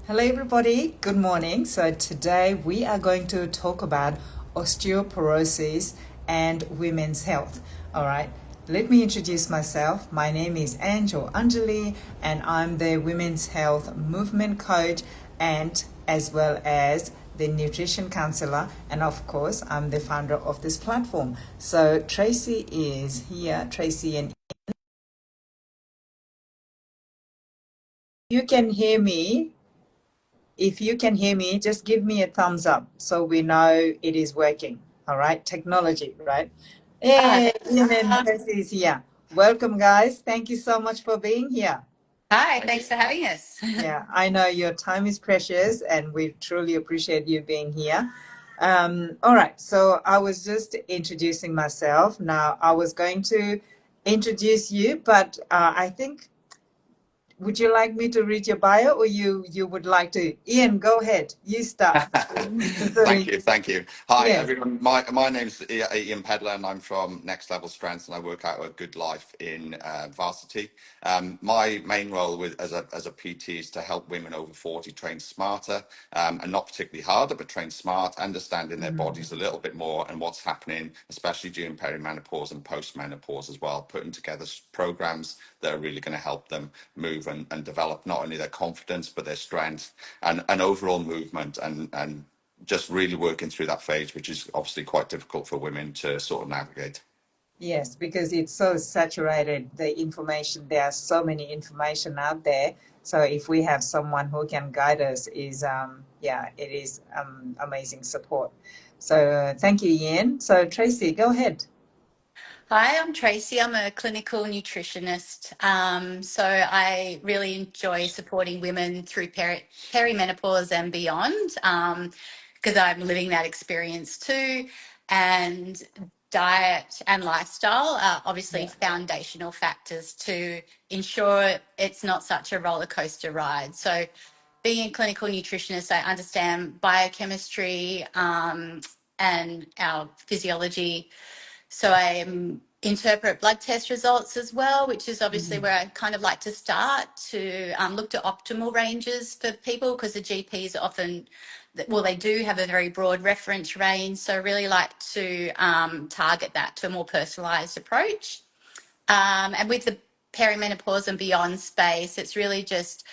Hello, everybody. Good morning. So, today we are going to talk about osteoporosis and women's health. All right. Let me introduce myself. My name is Angel Anjali, and I'm the Women's Health Movement Coach and as well as the nutrition counselor. And of course, I'm the founder of this platform. So, Tracy is here. Tracy and you can hear me. If you can hear me, just give me a thumbs up so we know it is working. All right, technology, right? Hey, Ian and Tracy is here. Welcome, guys. Thank you so much for being here. Hi, thanks for having us. Yeah, I know your time is precious and we truly appreciate you being here. All right, so I was just introducing myself. Now, I was going to introduce you, but I think would you like me to read your bio or you would like to? Ian, go ahead. You start. Thank you. Hi, Yes. everyone. My name's Ian Pedler, and I'm from Next Level Strengths, and I work out a Good Life in Varsity. My main role as a PT is to help women over 40 train smarter, and not particularly harder, but train smart, understanding their bodies a little bit more and what's happening, especially during perimenopause and postmenopause as well, putting together programs that are really going to help them move and develop not only their confidence, but their strength and overall movement and just really working through that phase, which is obviously quite difficult for women to sort of navigate. Yes, because it's so saturated, the information, there are so many information out there. So if we have someone who can guide us is, it is amazing support. So thank you, Ian. So Tracy, go ahead. Hi, I'm Tracy. I'm a clinical nutritionist. So I really enjoy supporting women through perimenopause and beyond, because I'm living that experience too. And diet and lifestyle are obviously Yeah. foundational factors to ensure it's not such a roller coaster ride. So being a clinical nutritionist, I understand biochemistry and our physiology. So I interpret blood test results as well, which is obviously where I kind of like to start to look to optimal ranges for people, because the GPs often, well, they do have a very broad reference range. So I really like to target that to a more personalised approach. And with the perimenopause and beyond space, it's really just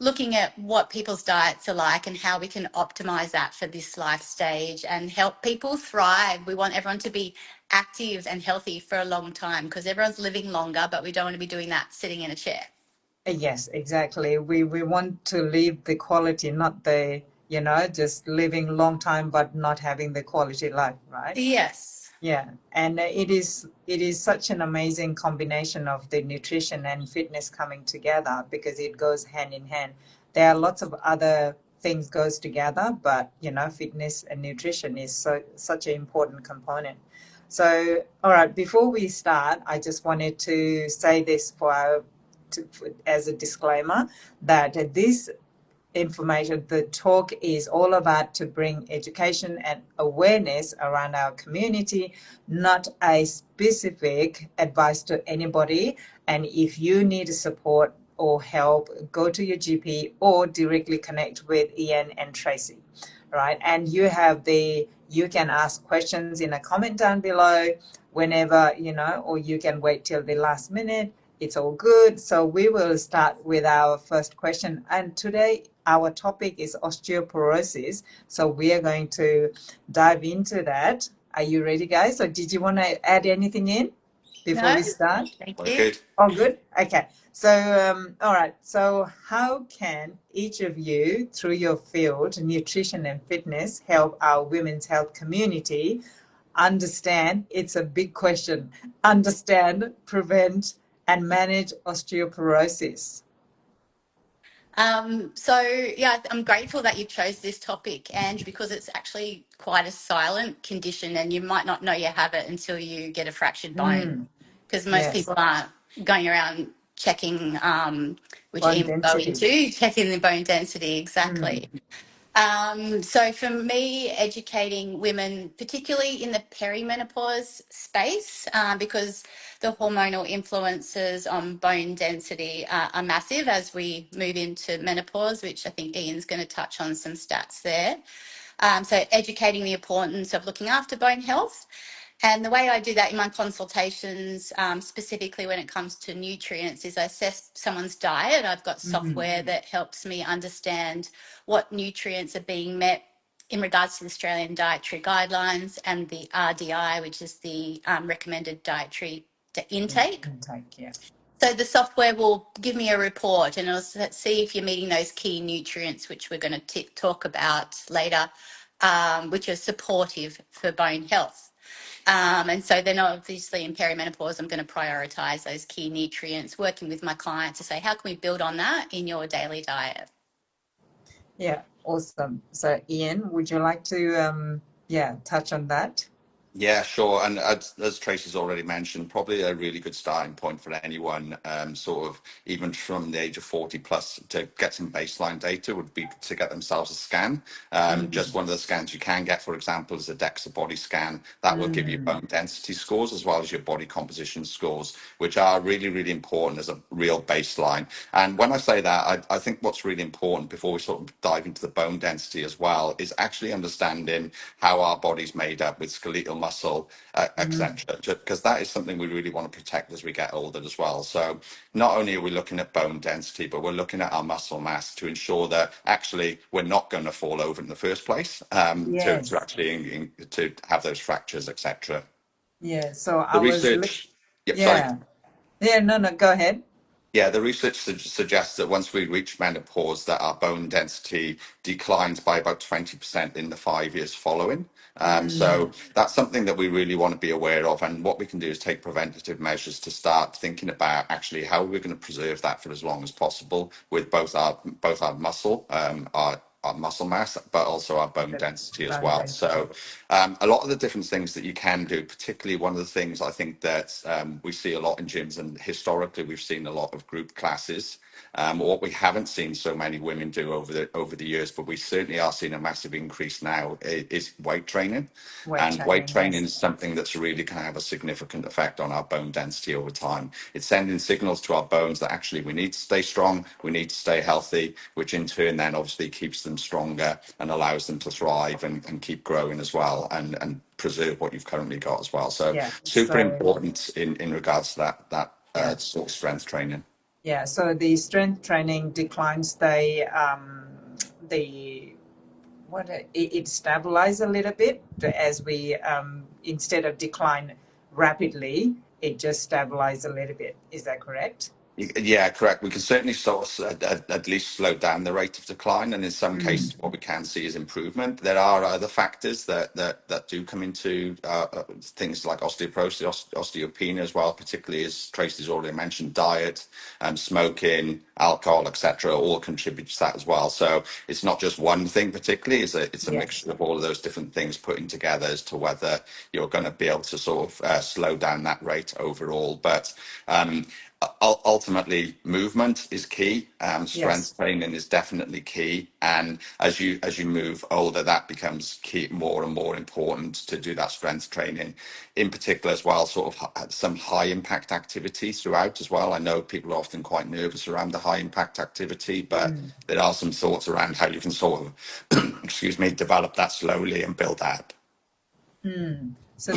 looking at what people's diets are like and how we can optimize that for this life stage and help people thrive. We want everyone to be active and healthy for a long time, because everyone's living longer, but we don't want to be doing that sitting in a chair. Yes, exactly. We want to live the quality, not the, just living long time but not having the quality life, right? Yes. Yeah, and it is such an amazing combination of the nutrition and fitness coming together because it goes hand in hand. There are lots of other things goes together, but fitness and nutrition is such an important component. So, all right, before we start, I just wanted to say this as a disclaimer that this information, the talk is all about to bring education and awareness around our community, not a specific advice to anybody. And if you need support or help, go to your GP or directly connect with Ian and Tracy, right? And you can ask questions in a comment down below whenever, or you can wait till the last minute. It's all good. So we will start with our first question. And today our topic is osteoporosis. So we are going to dive into that. Are you ready, guys? Or did you want to add anything in before No, we start? thank Very you. good. Oh, good. Okay. So, all right. So, how can each of you, through your field, nutrition and fitness, help our women's health community understand? It's a big question. Understand, prevent, and manage osteoporosis. I'm grateful that you chose this topic, Ange, because it's actually quite a silent condition, and you might not know you have it until you get a fractured bone, because most Yes. people aren't going around checking, which Bone Ian will go density. into, checking the bone density exactly. So for me, educating women, particularly in the perimenopause space, because the hormonal influences on bone density are massive as we move into menopause, which I think Ian's going to touch on some stats there. So educating the importance of looking after bone health. And the way I do that in my consultations, specifically when it comes to nutrients, is I assess someone's diet. I've got software that helps me understand what nutrients are being met in regards to the Australian dietary guidelines and the RDI, which is the recommended dietary intake. Intake, yeah. So the software will give me a report and it'll see if you're meeting those key nutrients, which we're going to talk about later, which are supportive for bone health. And so then obviously in perimenopause, I'm going to prioritise those key nutrients, working with my clients to say, how can we build on that in your daily diet? Yeah, awesome. So Ian, would you like to touch on that? Yeah, sure. And as Tracy's already mentioned, probably a really good starting point for anyone, sort of even from the age of 40 plus, to get some baseline data would be to get themselves a scan. Just one of the scans you can get, for example, is a DEXA body scan. That will give you bone density scores as well as your body composition scores, which are really, really important as a real baseline. And when I say that, I think what's really important before we sort of dive into the bone density as well is actually understanding how our body's made up with skeletal muscle, etc. Because that is something we really want to protect as we get older as well. So not only are we looking at bone density, but we're looking at our muscle mass to ensure that actually we're not going to fall over in the first place, Yes. to actually to have those fractures, etc. Yeah. So I The was research. Yep, sorry. yeah. Yeah, no, go ahead. Yeah, the research suggests that once we reach menopause, that our bone density declines by about 20% in the 5 years following. So that's something that we really want to be aware of. And what we can do is take preventative measures to start thinking about actually how we're going to preserve that for as long as possible with both our muscle, our muscle mass, but also our bone density as Bone well. density. So a lot of the different things that you can do, particularly one of the things I think that we see a lot in gyms, and historically we've seen a lot of group classes. What we haven't seen so many women do over the years, but we certainly are seeing a massive increase now, is weight training. Weight And weight training, training yes. is something that's really going to have a significant effect on our bone density over time. It's sending signals to our bones that actually we need to stay strong, we need to stay healthy, which in turn then obviously keeps them stronger and allows them to thrive and keep growing as well, and preserve what you've currently got as well. So Yeah. super So important in regards to that yeah. sort of strength training. Yeah. So the strength training declines the what it stabilizes a little bit as we instead of decline rapidly, it just stabilizes a little bit. Is that correct? Yeah, correct. We can certainly sort of at least slow down the rate of decline, and in some cases, what we can see is improvement. There are other factors that do come into things like osteoporosis, osteopenia as well, particularly as Tracy's already mentioned, diet, smoking, alcohol, etc. All contribute to that as well. So it's not just one thing particularly; it's a Yes. mixture of all of those different things putting together as to whether you're going to be able to sort of slow down that rate overall. But ultimately, movement is key. Strength Yes. training is definitely key, and as you move older, that becomes key, more and more important to do that strength training. In particular, as well, sort of some high impact activity throughout as well. I know people are often quite nervous around the high impact activity, but there are some thoughts around how you can sort of, excuse me, develop that slowly and build that. So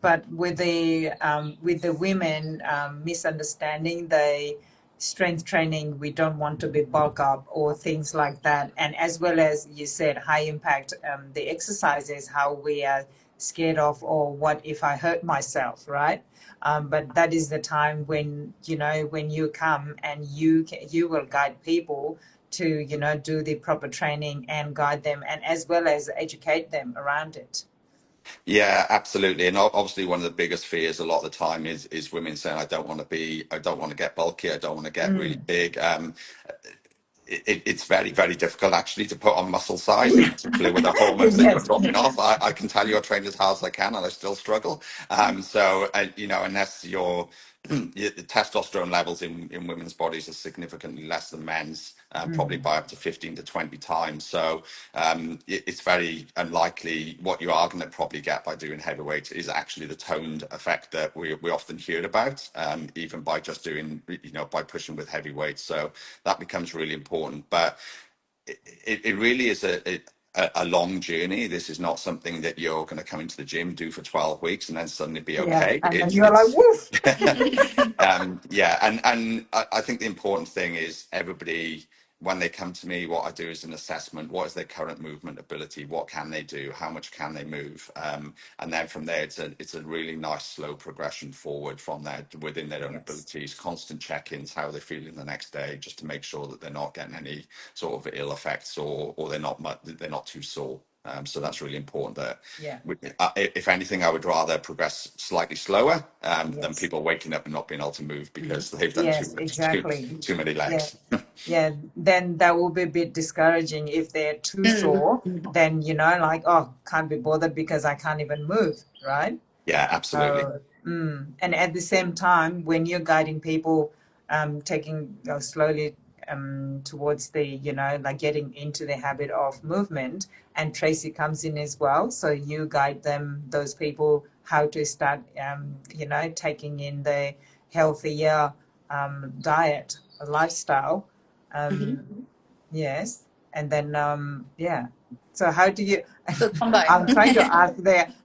but with the women misunderstanding the strength training, we don't want to be bulk up or things like that, and as well as you said, high impact, the exercises, how we are scared of, or what if I hurt myself, right? But that is the time when when you come and you will guide people to do the proper training and guide them, and as well as educate them around it. Yeah, absolutely. And obviously one of the biggest fears a lot of the time is women saying, I don't want to get bulky, I don't want to get really big. It's very, very difficult actually to put on muscle size, in particular with the hormones that you're Yes. dropping off. I can tell you I trained as hard as I can and I still struggle. So, unless you're the testosterone levels in women's bodies are significantly less than men's, probably by up to 15 to 20 times. So it's very unlikely. What you are going to probably get by doing heavyweight is actually the toned effect that we often hear about, even by just doing, by pushing with heavy weights. So that becomes really important. But it really is a long journey. This is not something that you're going to come into the gym, do for 12 weeks, and then suddenly be okay. And then you're like, woof. Yeah, and I think the important thing is everybody, when they come to me, what I do is an assessment. What is their current movement ability? What can they do? How much can they move? And then from there, it's a really nice slow progression forward from there within their own abilities. Constant check-ins, how they're feeling the next day, just to make sure that they're not getting any sort of ill effects, or they're not too sore. So that's really important. That if anything, I would rather progress slightly slower than people waking up and not being able to move because they've done too many legs. Then that will be a bit discouraging if they're too sore. Then like, oh, can't be bothered because I can't even move, right? Yeah, absolutely. And at the same time, when you're guiding people, taking slowly towards the, like getting into the habit of movement, and Tracy comes in as well. So you guide them, those people, how to start, taking in the healthier diet, lifestyle. Yes. And then, So how do you, I'm trying to ask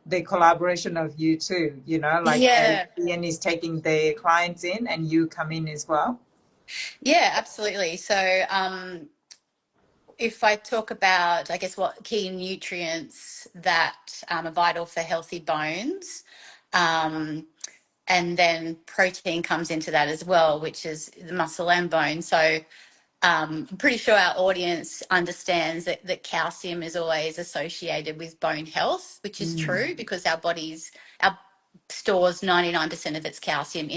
the collaboration of you two, like Ian is taking the clients in and you come in as well? Yeah, absolutely. So if I talk about, I guess, what key nutrients that are vital for healthy bones, and then protein comes into that as well, which is the muscle and bone. So I'm pretty sure our audience understands that calcium is always associated with bone health, which is true because our stores 99% of its calcium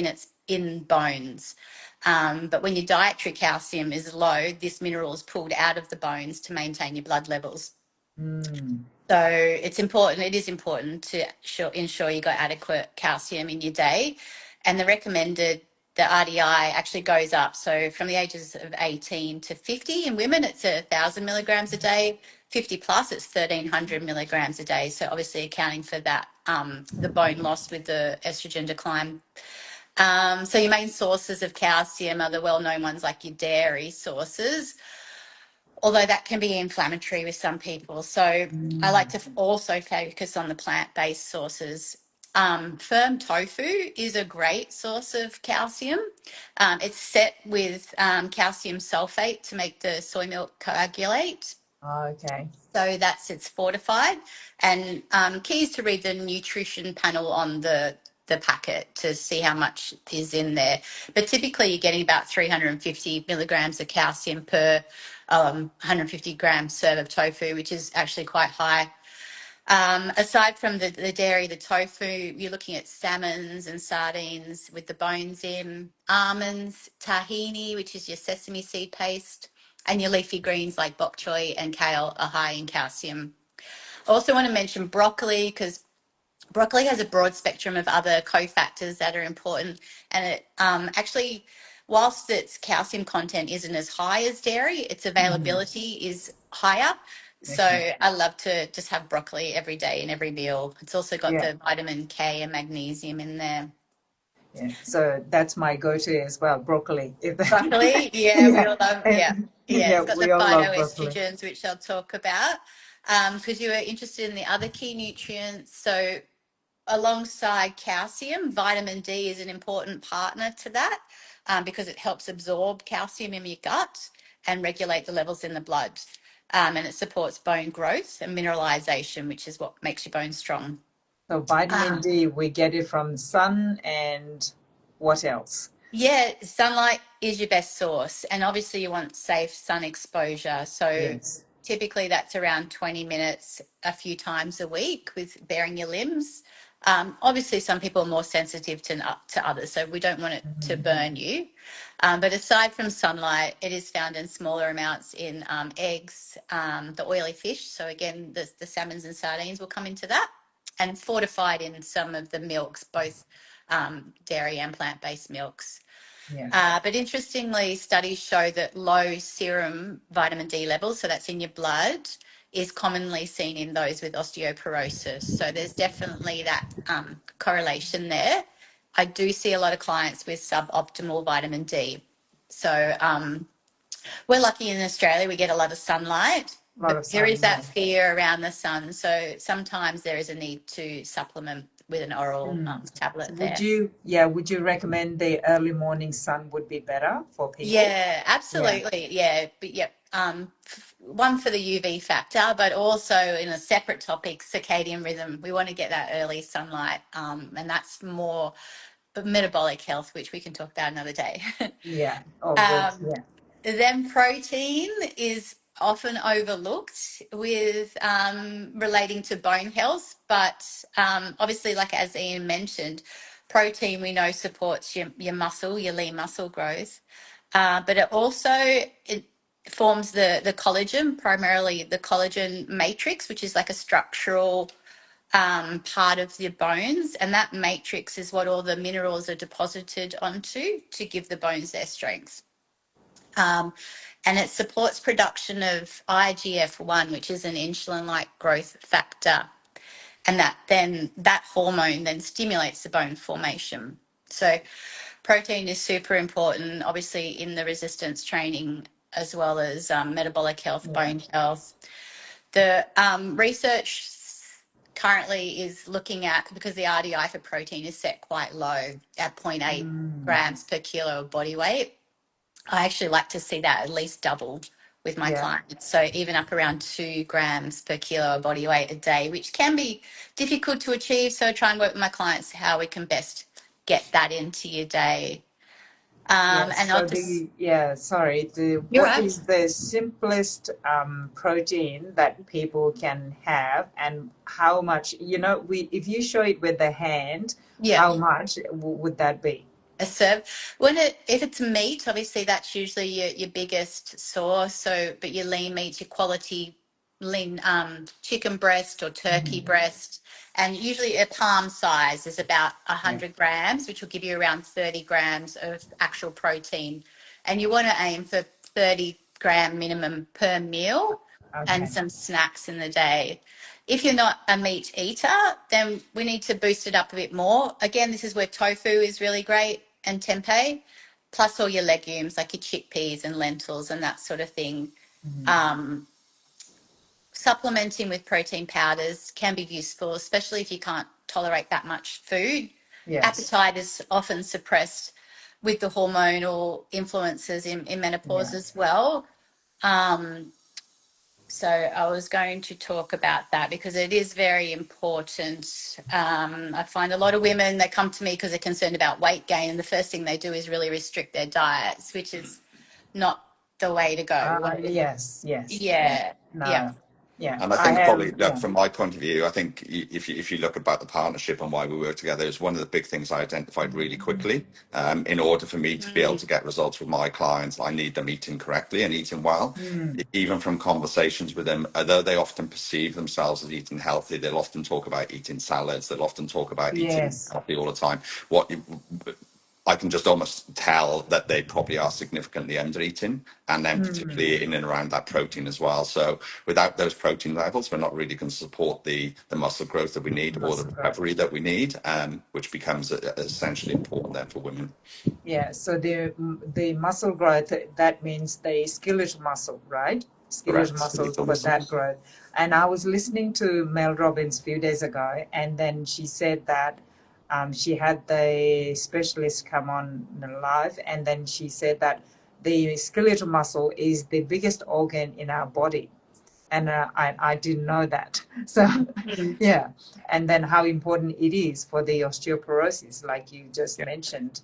in bones. But when your dietary calcium is low, this mineral is pulled out of the bones to maintain your blood levels. So it is important to ensure you got adequate calcium in your day. And the RDI actually goes up. So from the ages of 18 to 50 in women, it's 1,000 milligrams a day. 50 plus, it's 1,300 milligrams a day. So obviously accounting for that, the bone loss with the estrogen decline. So your main sources of calcium are the well-known ones like your dairy sources, although that can be inflammatory with some people. So I like to also focus on the plant-based sources. Firm tofu is a great source of calcium. It's set with calcium sulfate to make the soy milk coagulate. Okay. So it's fortified. And key is to read the nutrition panel on the packet to see how much is in there. But typically you're getting about 350 milligrams of calcium per 150 gram serve of tofu, which is actually quite high. Aside from the dairy, the tofu, you're looking at salmons and sardines with the bones in, almonds, tahini, which is your sesame seed paste, and your leafy greens like bok choy and kale are high in calcium. I also want to mention broccoli because broccoli has a broad spectrum of other cofactors that are important, and it actually, whilst its calcium content isn't as high as dairy, its availability is higher. So I love to just have broccoli every day in every meal. It's also got the vitamin K and magnesium in there. Yeah, so that's my go-to as well, broccoli. Broccoli, we all love, it's got the phytoestrogens, which I'll talk about, because you were interested in the other key nutrients. So alongside calcium, vitamin D is an important partner to that because it helps absorb calcium in your gut and regulate the levels in the blood. And it supports bone growth and mineralization, which is what makes your bones strong. So vitamin D, we get it from sun, and what else? Yeah, sunlight is your best source. And obviously you want safe sun exposure. So typically that's around 20 minutes a few times a week with baring your limbs. Obviously some people are more sensitive to others, so we don't want it to burn you. But aside from sunlight, it is found in smaller amounts in eggs, the oily fish. So again, the salmons and sardines will come into that, and fortified in some of the milks, both dairy and plant-based milks. Yeah. But interestingly, studies show that low serum vitamin D levels, so that's in your blood, is commonly seen in those with osteoporosis. So there's definitely that correlation there. I do see a lot of clients with suboptimal vitamin D. So we're lucky in Australia, we get a lot of sunlight, A lot but of there is that sunlight. fear around the sun. So sometimes there is a need to supplement with an oral So tablet would there. you recommend the early morning sun would be better for people? Yeah, Yeah. absolutely. Yeah, but yeah, one for the UV factor, but also in a separate topic, circadian rhythm. We want to get that early sunlight, and that's more metabolic health, which we can talk about another day. Yeah. Oh, good. um, Yeah. then protein is often overlooked with relating to bone health, but obviously, like as Ian mentioned, protein we know supports your muscle, your lean muscle growth, but it forms the collagen, primarily the collagen matrix, which is like a structural part of your bones, and that matrix is what all the minerals are deposited onto to give the bones their strength. And it supports production of IGF-1, which is an insulin-like growth factor, and that hormone then stimulates the bone formation. So protein is super important, obviously, in the resistance training as well as metabolic health, Yeah. bone health. The research currently is looking at, because the RDI for protein is set quite low at 0.8 grams per kilo of body weight. I actually like to see that at least double with my Yeah. clients. So even up around 2 grams per kilo of body weight a day, which can be difficult to achieve. So I try and work with my clients how we can best get that into your day. Yes. And I'll So just, you're what right. is the simplest protein that people can have, and how much? If you show it with the hand, Yeah. how much would that be? A serve if it's meat, obviously that's usually your biggest source. So but your lean meats, your quality lean chicken breast or turkey Hmm. breast, and usually a palm size is about Yeah. 100 grams, which will give you around 30 grams of actual protein, and you want to aim for 30-gram minimum per meal and Okay. some snacks in the day. If you're not a meat eater, then we need to boost it up a bit more. Again, this is where tofu is really great, and tempeh, plus all your legumes like your chickpeas and lentils and that sort of thing. Hmm. Um, Supplementing with protein powders can be useful, especially if you can't tolerate that much food. Yes. Appetite is often suppressed with the hormonal influences in menopause Yeah. as well. So I was going to talk about that because it is very important. I find a lot of women, they come to me because they're concerned about weight gain, and the first thing they do is really restrict their diets, which is not the way to go. We want to, Yes. Yes. yeah, yeah. No. Yeah. And I I think have. probably, look, Yeah. from my point of view, I think if you look about the partnership and why we work together, is one of the big things I identified really quickly. In order for me to be able to get results with my clients, I need them eating correctly and eating well. Mm. Even from conversations with them, although they often perceive themselves as eating healthy, they'll often talk about eating salads. They'll often talk about eating Yes. healthy all the time. What I can just almost tell that they probably are significantly under eating, and then Mm. particularly in and around that protein as well. So without those protein levels, we're not really going to support the muscle growth that we need or the Muscle growth. recovery that we need, which becomes essentially important then for women. Yeah, so the muscle growth, that means the skeletal muscle, right? Skeletal Correct. muscle Skeletal for muscle. that growth. And I was listening to Mel Robbins a few days ago, and then she said that she had the specialist come on live, and then she said that the skeletal muscle is the biggest organ in our body. And I didn't know that. So, yeah. And then how important it is for the osteoporosis, like you just Yeah. mentioned.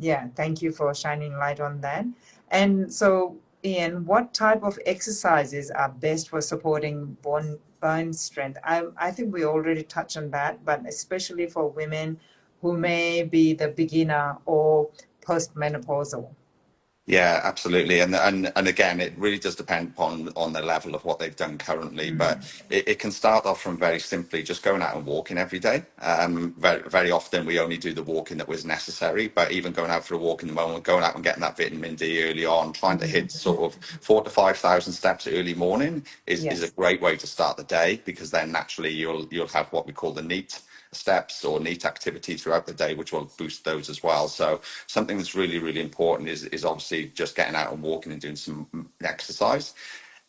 Yeah, thank you for shining light on that. And so, Ian, what type of exercises are best for supporting bone strength? I think we already touched on that, but especially for women who may be the beginner or postmenopausal. Yeah, absolutely. And again, it really does depend on the level of what they've done currently. But it can start off from very simply just going out and walking every day. Very often we only do the walking that was necessary, but even going out for a walk in the moment, going out and getting that vitamin D early on, trying to hit sort of 4 to 5 thousand steps early morning is a Yes. great way to start the day, because then naturally you'll have what we call the neat steps or neat activity throughout the day, which will boost those as well. So something that's really, really important is obviously just getting out and walking and doing some exercise.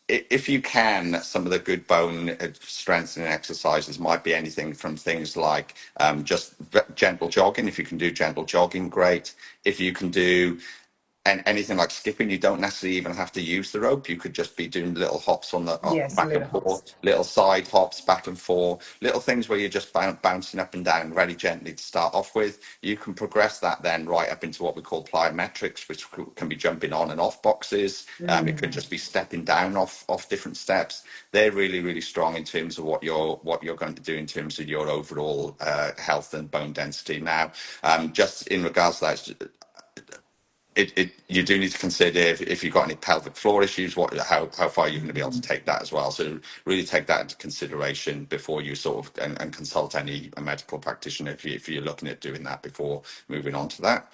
If you can, some of the good bone strengthening exercises might be anything from things like just gentle jogging. If you can do gentle jogging, great. If you can do and anything like skipping, you don't necessarily even have to use the rope. You could just be doing little hops on the Yes, back and little hops. forth, little side hops back and forth, little things where you're just bouncing up and down very gently to start off with. You can progress that then right up into what we call plyometrics, which can be jumping on and off boxes. It could just be stepping down off different steps. They're really, really strong in terms of what you're going to do in terms of your overall health and bone density. Now, just in regards to that, you do need to consider if you've got any pelvic floor issues, how far you're going to be able to take that as well. So really take that into consideration before you sort of and consult a medical practitioner if you're looking at doing that before moving on to that.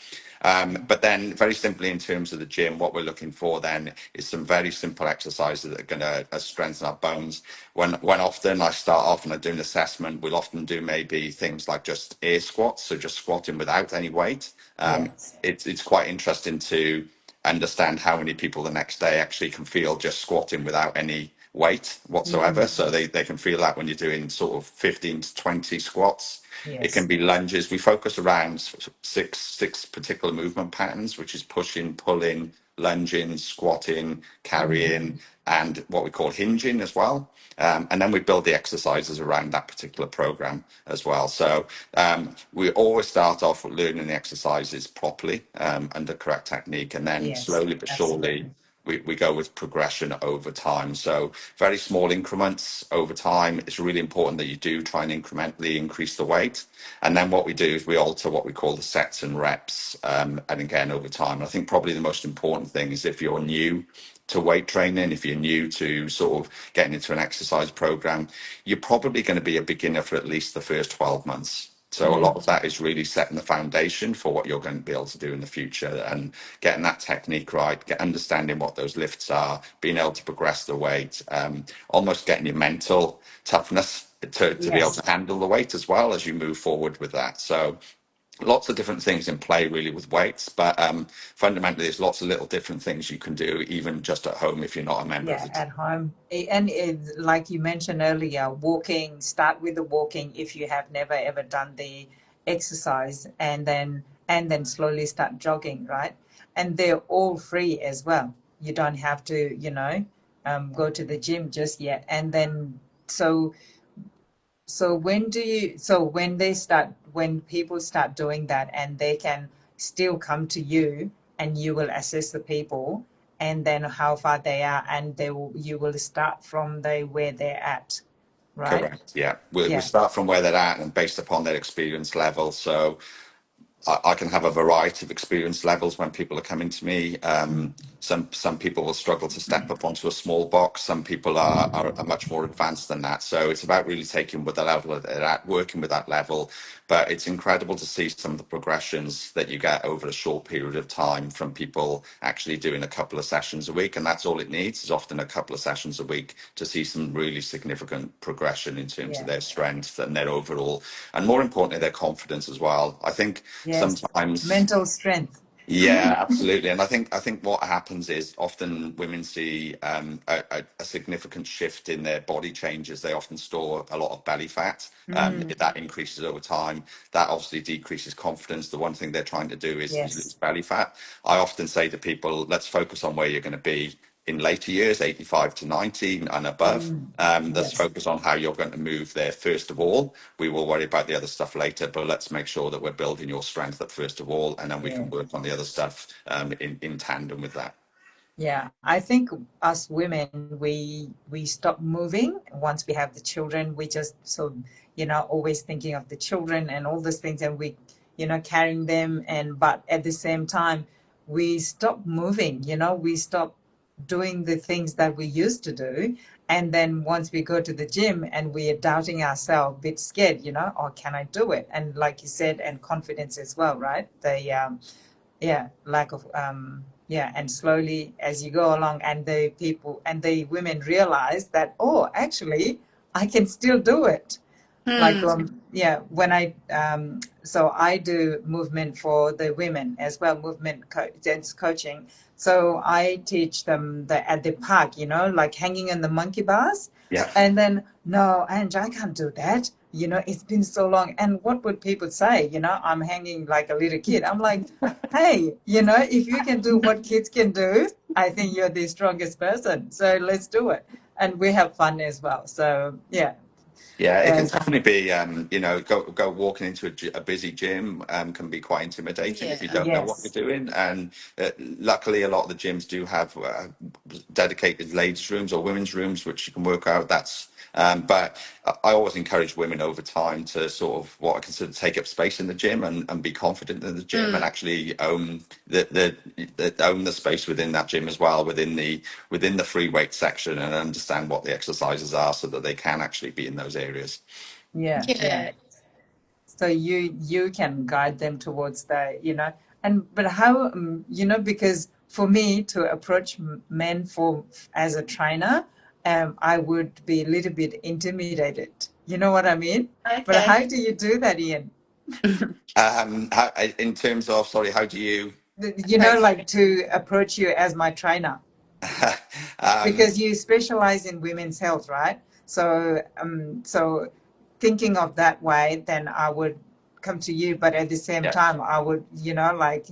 But then very simply in terms of the gym, what we're looking for then is some very simple exercises that are going to strengthen our bones. When often I start off and I do an assessment, we'll often do maybe things like just air squats, so just squatting without any weight. Yes. It's quite interesting to understand how many people the next day actually can feel just squatting without any weight whatsoever. So they can feel that when you're doing sort of 15 to 20 squats. It can Yes. be lunges. We focus around six particular movement patterns, which is pushing, pulling, lunging, squatting, carrying, and what we call hinging as well. And then we build the exercises around that particular program as well. So we always start off with learning the exercises properly and the correct technique, and then Yes. slowly but surely Absolutely. we go with progression over time. So very small increments over time. It's really important that you do try and incrementally increase the weight. And then what we do is we alter what we call the sets and reps. And again, over time, I think probably the most important thing is if you're new to weight training, if you're new to sort of getting into an exercise program, you're probably going to be a beginner for at least the first 12 months. So a lot of that is really setting the foundation for what you're going to be able to do in the future and getting that technique right, understanding what those lifts are, being able to progress the weight, almost getting your mental toughness to be able Yes. to handle the weight as well as you move forward with that. So lots of different things in play really with weights, but fundamentally there's lots of little different things you can do even just at home if you're not a member of Yeah, the team. at home. And like you mentioned earlier, walking, start with the walking if you have never ever done the exercise, and then slowly start jogging, right? And they're all free as well. You don't have to, go to the gym just yet. And then so when people start doing that, and they can still come to you and you will assess the people, and then how far they are, and you will start from where they're at, right? Correct. Yeah. We Yeah. start from where they're at and based upon their experience level. So I can have a variety of experience levels when people are coming to me. Some people will struggle to step up onto a small box. Some people are much more advanced than that. So it's about really taking with the level that they're at, working with that level. But it's incredible to see some of the progressions that you get over a short period of time from people actually doing a couple of sessions a week. And that's all it needs, is often a couple of sessions a week to see some really significant progression in terms of Yeah. their strength and their overall, and more importantly, their confidence as well. I think Yes. sometimes, Mental strength. yeah, absolutely. And I think what happens is often women see a significant shift in their body changes. They often store a lot of belly fat. That increases over time. That obviously decreases confidence. The one thing they're trying to do is lose Yes. belly fat. I often say to people, let's focus on where you're going to be in later years, 85 to 90 and above. Let's Yes. focus on how you're going to move there first of all. We will worry about the other stuff later, but let's make sure that we're building your strength up first of all, and then we Yeah. can work on the other stuff in tandem with that. Yeah, I think us women, we stop moving once we have the children. We just always thinking of the children and all those things, and we carrying them, but at the same time, we stop moving, we stop doing the things that we used to do. And then once we go to the gym and we are doubting ourselves, a bit scared, or can I do it? And like you said, and confidence as well, right? Lack of yeah, and slowly as you go along, and the people and the women realize that, oh, actually I can still do it. Like yeah, when I so I do movement for the women as well, dance coaching. So I teach them at the park, like hanging in the monkey bars. Yeah. And then, no, Ange, I can't do that. It's been so long. And what would people say? I'm hanging like a little kid. I'm like, hey, if you can do what kids can do, I think you're the strongest person. So let's do it. And we have fun as well. So yeah. Yeah, it can Uh, definitely be, go walking into a busy gym can be quite intimidating if you Yeah. don't know what you're yes. doing. And luckily, a lot of the gyms do have dedicated ladies' rooms or women's rooms, which you can work out. But I always encourage women over time to sort of what I consider take up space in the gym and be confident in the gym and actually own own the space within that gym as well, within the free weight section, and understand what the exercises are so that they can actually be in those areas. Yeah, yeah. Yeah. So you can guide them towards the, and but how, because for me to approach men as a trainer, I would be a little bit intimidated. You know what I mean? But Okay. how do you do that, Ian? In terms of, sorry, how do you? Approach. Like to approach you as my trainer. um, Because you specialize in women's health, right? So thinking of that way, then I would come to you, but at the same yeah. time, I would, like,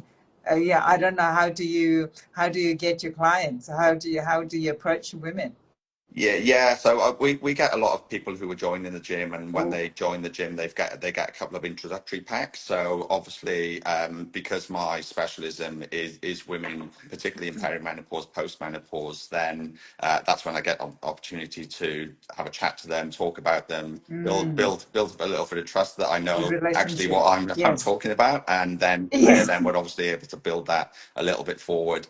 yeah, I don't know, how do you get your clients? How do you approach women? Yeah. So we get a lot of people who are joining the gym, and when Oh, they join the gym, they get a couple of introductory packs. So obviously, because my specialism is women, particularly in perimenopause, postmenopause, then that's when I get an opportunity to have a chat to them, talk about them, build a little bit of trust that I know actually relationship. what I'm Yes. talking about, and then Yes. we're obviously able to build that a little bit forward.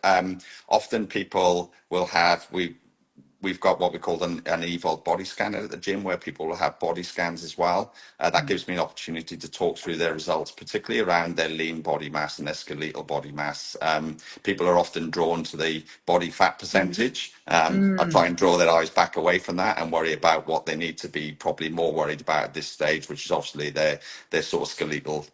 Often people will have we've got what we call an evolved body scanner at the gym, where people will have body scans as well. That gives me an opportunity to talk through their results, particularly around their lean body mass and their skeletal body mass. People are often drawn to the body fat percentage. I try and draw their eyes back away from that and worry about what they need to be probably more worried about at this stage, which is obviously their sort of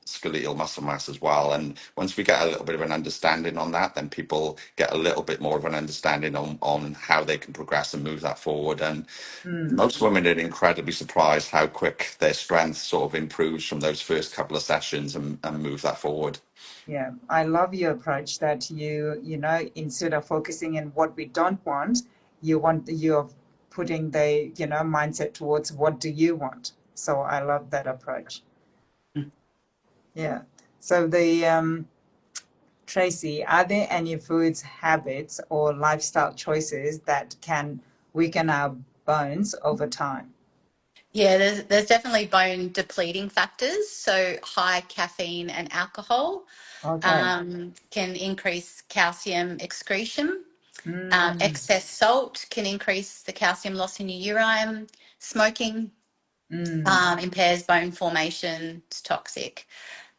skeletal muscle mass as well. And once we get a little bit of an understanding on that, then people get a little bit more of an understanding on how they can progress and move that forward. And most women are incredibly surprised how quick their strength sort of improves from those first couple of sessions and move that forward. Yeah, I love your approach that instead of focusing on what we don't want, you're putting the, mindset towards what do you want. So I love that approach. Yeah. So Tracy, are there any foods, habits, or lifestyle choices that can weaken our bones over time? Yeah, there's definitely bone depleting factors. So high caffeine and alcohol Okay. can increase calcium excretion. Mm, Excess salt can increase the calcium loss in your urine. Smoking mm, impairs bone formation. It's toxic.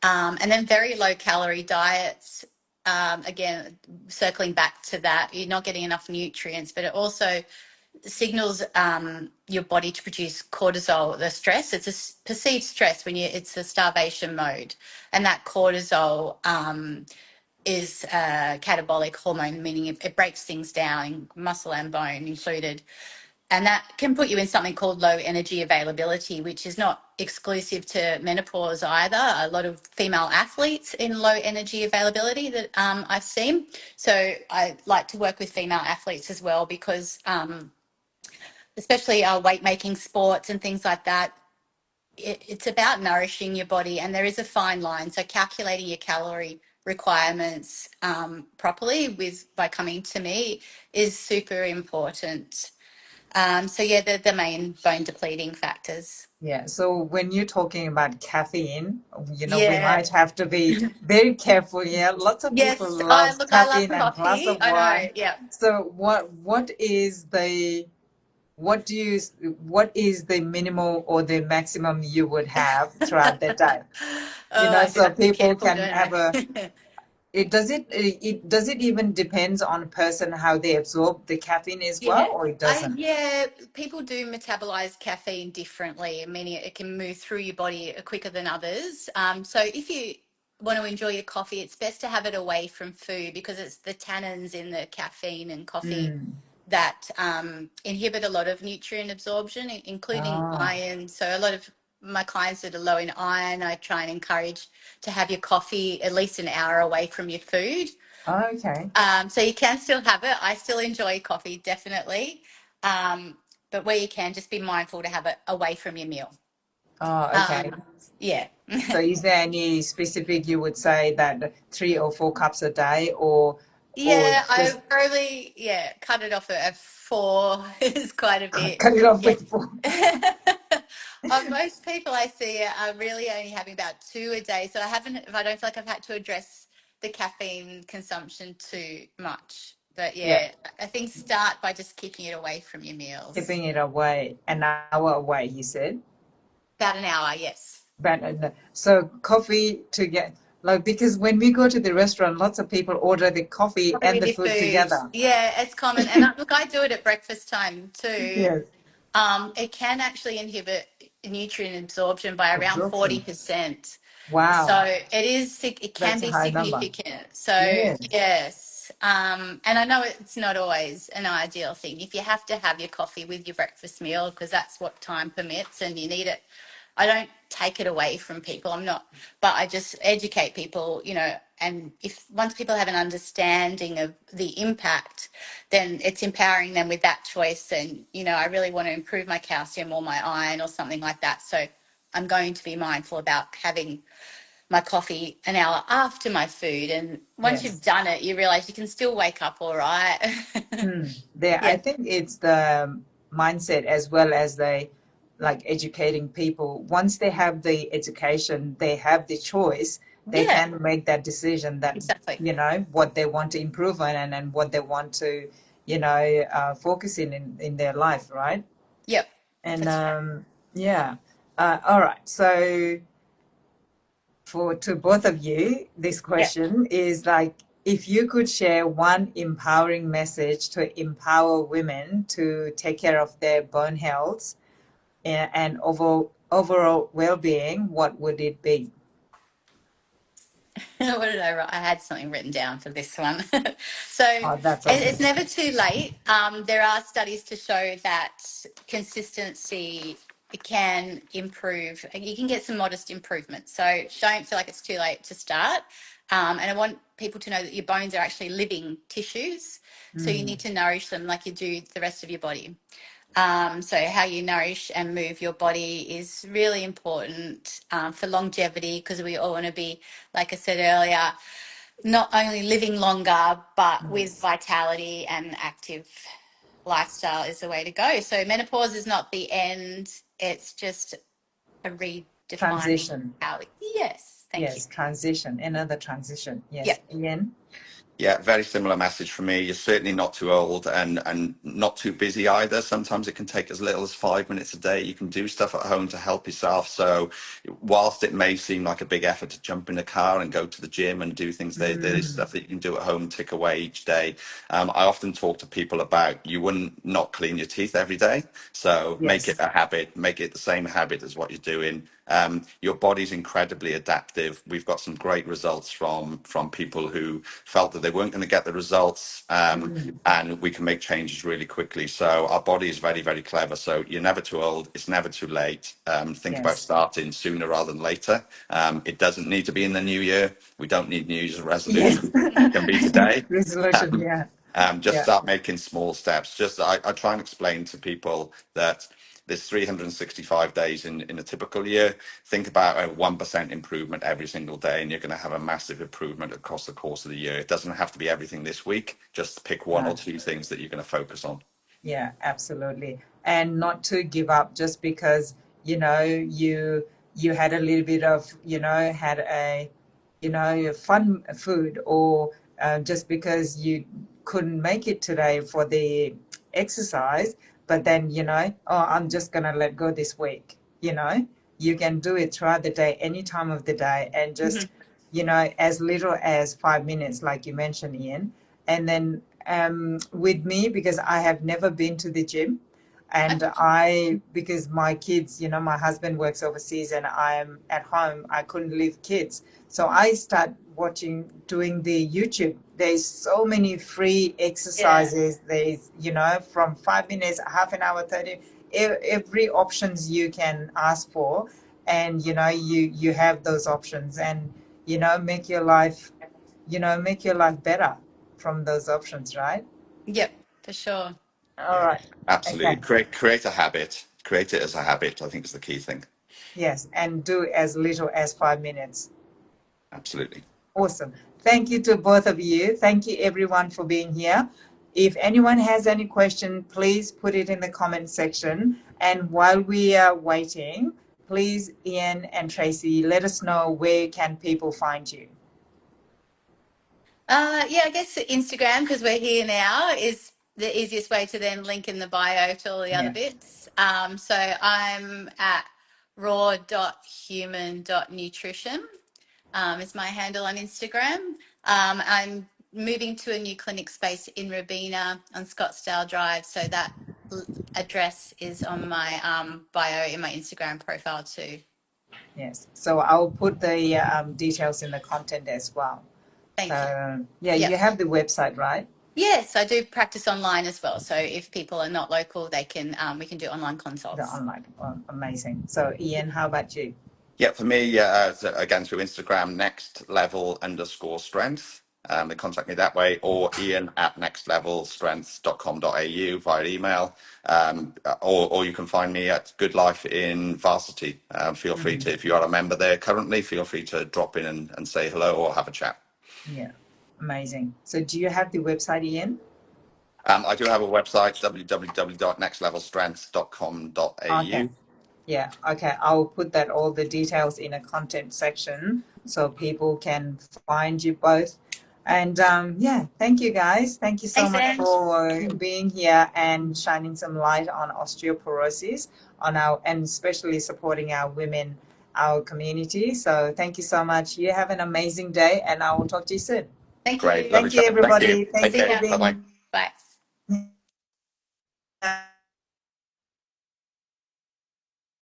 And then very low calorie diets. Again, circling back to that, you're not getting enough nutrients, but it also signals your body to produce cortisol, the stress. It's a perceived stress when it's a starvation mode, and that cortisol is a catabolic hormone, meaning it breaks things down, muscle and bone included. And that can put you in something called low energy availability, which is not exclusive to menopause either. A lot of female athletes in low energy availability that I've seen. So I like to work with female athletes as well because especially our weight making sports and things like that, it's about nourishing your body, and there is a fine line. So calculating your calorie requirements properly by coming to me is super important. So yeah, the main bone depleting factors. Yeah. So when you're talking about caffeine, we Yeah. might have to be very careful here. Lots of people Yes. love I love caffeine and glass coffee. of I know. wine. Yeah. So what do you what is the minimal or the maximum you would have throughout the day? I do So have to be people careful, can don't have a I? does it even depends on a person how they absorb the caffeine as well, Yeah, or it doesn't? people do metabolize caffeine differently. I mean, it can move through your body quicker than others. So if you want to enjoy your coffee, it's best to have it away from food because it's the tannins in the caffeine and coffee Mm. that inhibit a lot of nutrient absorption, including Ah, iron. So a lot of my clients that are low in iron, I try and encourage to have your coffee at least an hour away from your food. okay. So you can still have it. I still enjoy coffee, definitely. Um, but where you can, just be mindful to have it away from your meal. Oh, okay. Um, yeah. So is there any specific you would say that 3 or 4 cups a day, or Yeah, I just probably, cut it off at 4 is quite a bit. cut it off Yeah. with 4? Most people I see are really only having about 2 a day. So I don't feel like I've had to address the caffeine consumption too much. But Yeah, yeah, I think start by just keeping it away from your meals. keeping it away an hour away, you said. About an hour, yes. But so coffee to get like, because when we go to the restaurant, lots of people order the coffee Probably and with the your food food. together. Yeah, it's common. And look, I do it at breakfast time too. Yes, It can actually inhibit nutrient absorption by around absorption. 40%. So Wow, it can that's a be high number. significant. So Yes. yes, and I know it's not always an ideal thing. If you have to have your coffee with your breakfast meal because that's what time permits and you need it, I don't take it away from people. I'm not, but I just educate people, and if once people have an understanding of the impact, then it's empowering them with that choice. And, I really want to improve my calcium or my iron or something like that. So I'm going to be mindful about having my coffee an hour after my food. And once you've Yes. done it, you realize you can still wake up all right. I Yeah. think it's the mindset as well as they like educating people. Once they have the education, they have the choice. They Yeah, can make that decision that, exactly. what they want to improve on, and what they want to, focus in their life, right? Yep. And That's right. yeah. All right. So for to both of you, this Yeah. question is like, if you could share one empowering message to empower women to take care of their bone health and overall well-being, what would it be? What did I write? I had something written down for this one. So Oh, that's it's okay. never too late. There are studies to show that consistency can improve. You can get some modest improvements. So don't feel like it's too late to start. And I want people to know that your bones are actually living tissues. So you Mm, need to nourish them like you do the rest of your body. So how you nourish and move your body is really important for longevity because we all want to be, like I said earlier, not only living longer but with yes. vitality and active lifestyle is the way to go. So menopause is not the end; it's just a redefining Transition. how. Yes, thank you. Yes, transition. Another transition. Yeah. Yes. Ian? Yeah, very similar message from me. You're certainly not too old and not too busy either. Sometimes it can take as little as 5 minutes a day. You can do stuff at home to help yourself. So whilst it may seem like a big effort to jump in a car and go to the gym and do things, there is Mm, stuff that you can do at home, tick away each day. I often talk to people about you wouldn't not clean your teeth every day. So make it yes. a habit, make it the same habit as what you're doing. Your body's incredibly adaptive. We've got some great results from people who felt that they weren't going to get the results, Mm, and we can make changes really quickly. So our body is very, very clever. So you're never too old. It's never too late. Think about yes. starting sooner rather than later. It doesn't need to be in the new year. We don't need New Year's Yes. resolution. It can be today. Resolution, yeah. Just Yeah. start making small steps. I try and explain to people that there's 365 days in a typical year. Think about a 1% improvement every single day, and you're going to have a massive improvement across the course of the year. It doesn't have to be everything this week. Just pick one or No. two things that you're going to focus on. Yeah, absolutely. And not to give up just because, you had a little bit of, had a, fun food, or just because you couldn't make it today for the exercise, but then, oh, I'm just gonna let go this week, you can do it throughout the day, any time of the day, and Mhm. just, as little as 5 minutes, like you mentioned, Ian. And then with me, because I have never been to the gym, and because my kids, my husband works overseas and I'm at home, I couldn't leave kids. So I start doing the YouTube. There's so many free Yeah. exercises. There's, from 5 minutes, half an hour, 30, every options you can ask for. And, you have those options, and, make your life better from those options, right? Yep, for sure. All Yeah, right. absolutely. Okay. Create a habit. Create it as a habit, I think, is the key thing. Yes, and do as little as 5 minutes. Absolutely. Awesome. Thank you to both of you. Thank you, everyone, for being here. If anyone has any question, please put it in the comment section. And while we are waiting, please, Ian and Tracy, let us know where can people find you. Yeah, I guess Instagram, because we're here now, is the easiest way to then link in the bio to all the other Yeah. bits. So I'm at raw.human.nutrition is my handle on Instagram. I'm moving to a new clinic space in Robina on Scottsdale Drive, so that address is on my bio in my Instagram profile too. Yes. So I'll put the details in the content as well. Thank you. So, yeah, you Yep. have the website, right? Yes, I do practice online as well. So if people are not local, they can we can do online The consults. online. Oh, amazing. So, Ian, how about you? Yeah, for me, again, through Instagram, next_level_strength. They contact me that way, or Ian at nextlevelstrength.com.au via email. Or you can find me at Good Life in Varsity. Feel free Mhm. to, if you are a member there currently, feel free to drop in and say hello or have a chat. Yeah, amazing. So, do you have the website, Ian? I do have a website, www.nextlevelstrength.com.au. Okay. Yeah, okay. I'll put that all the details in a content section so people can find you both. And yeah, thank you guys. Thank you so Thanks, much Ange. for being here and shining some light on osteoporosis and especially supporting our women, our community. So thank you so much. You have an amazing day, and I will talk to you soon. Thank Great, you. lovely Thank you, chat. Thank you. everybody. Thank Take See you care. for ya. Bye bye. being Bye.